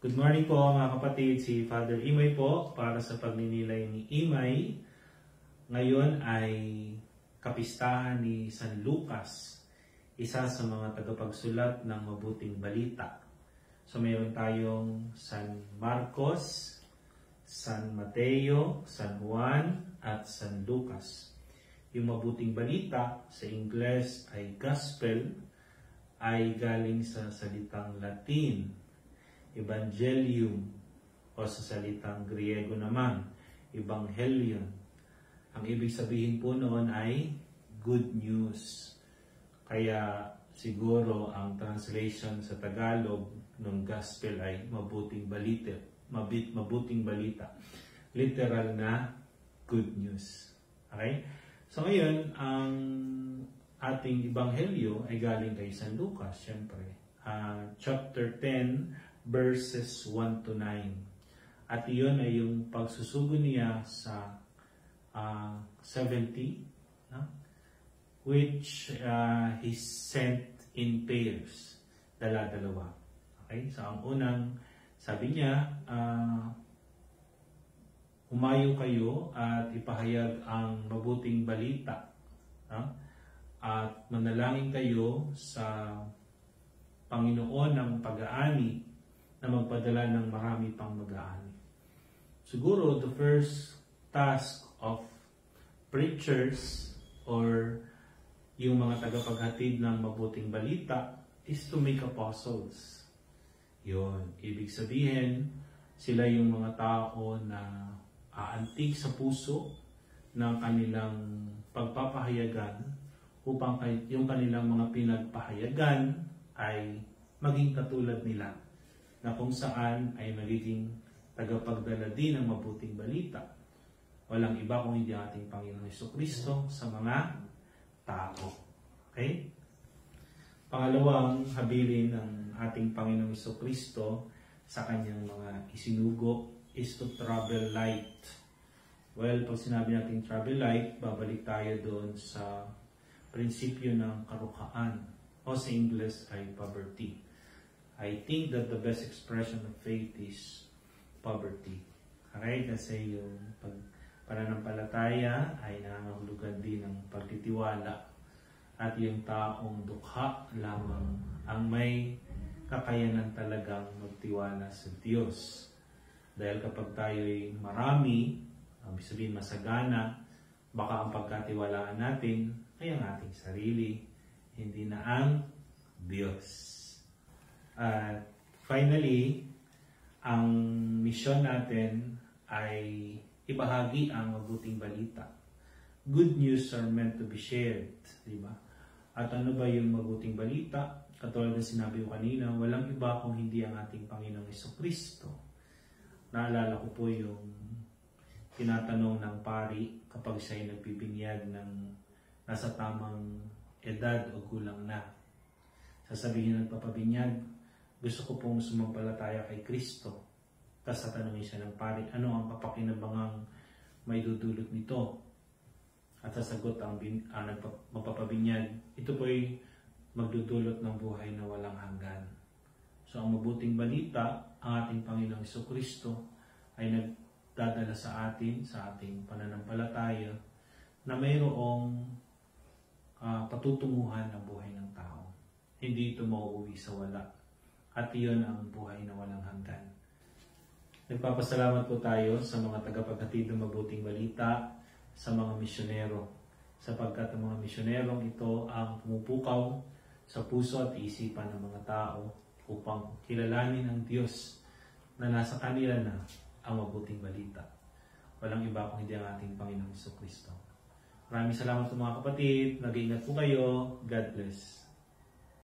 Good morning po mga kapatid, si Father Imay po para sa pagninilay ni Imay. Ngayon ay kapistahan ni San Lucas, isa sa mga tagapagsulat ng mabuting balita. So mayroon tayong San Marcos, San Mateo, San Juan at San Lucas. Yung mabuting balita sa Ingles ay Gospel, ay galing sa salitang Latin, Evangelium, o sa salitang Griego naman, Evangelion. Ang ibig sabihin po noon ay good news. Kaya siguro ang translation sa Tagalog ng Gospel ay mabuting balita. Mabuting balita. Literal na good news. Okay? So ngayon, ang ating Ebanghelyo ay galing kay San Lucas, syempre. Chapter 10, verses 1 to 9. At iyon ay yung pagsusugo niya sa 70, no? Which he sent in pairs, dala-dalawa. Okay? So ang unang sabi niya, humayo kayo at ipahayag ang mabuting balita, no? At manalangin kayo sa Panginoon ng pag-aani na magpadala ng marami pang mag-aani. Siguro, the first task of preachers or yung mga tagapaghatid ng mabuting balita is to make apostles. Yun. Ibig sabihin, sila yung mga tao na aantig sa puso ng kanilang pagpapahayagan upang yung kanilang mga pinagpahayagan ay maging katulad nila, na kung saan ay magiging tagapagdala din ng mabuting balita. Walang iba kung hindi ating Panginoong Jesucristo sa mga tao. Okay? Pangalawang habilin ng ating Panginoong Jesucristo sa kanyang mga isinugo is to travel light. Well, pag sinabi natin travel light, babalik tayo doon sa prinsipyo ng karukhaan o sa English ay poverty. I think that the best expression of faith is poverty. Okay? Kasi yung pananampalataya ay nangangahulugan din ng pagtitiwala. At yung taong dukha lamang ang may kakayanan talagang magtiwala sa Diyos. Dahil kapag tayo'y marami, ibig sabihin masagana, baka ang pagkatiwalaan natin ay ang ating sarili, hindi na ang Diyos. At finally, ang misyon natin ay ibahagi ang mabuting balita. Good news are meant to be shared, di ba? At ano ba yung mabuting balita? Katulad ng sinabi ko kanina, walang iba kung hindi ang ating Panginoong Jesucristo. Naalala ko po yung tinatanong ng pari kapag siya ay nagbibinyag ng nasa tamang edad o gulang na. Sasabihin ng papabinyag, gusto ko pong sumampalataya kay Kristo. Tapos tatanungin siya ng pari, ano ang papakinabangang may dudulot nito? At sasagot ang mapapabinyag, ito po ay magdudulot ng buhay na walang hanggan. So ang mabuting balita, ang ating Panginoong Jesucristo ay nagdadala sa atin, sa ating pananampalataya, na mayroong patutunguhan ng buhay ng tao. Hindi ito mauuwi sa wala. At iyon ang buhay na walang hanggan. Nagpapasalamat po tayo sa mga tagapaghatid ng mabuting balita, sa mga misyonero, sapagkat ang mga misyonerong ito ang pumupukaw sa puso at isipan ng mga tao upang kilalanin ang Diyos na nasa kanila na ang mabuting balita. Walang iba kung hindi ang ating Panginoong Jesucristo. Maraming salamat po mga kapatid. Nag-iingat po kayo. God bless.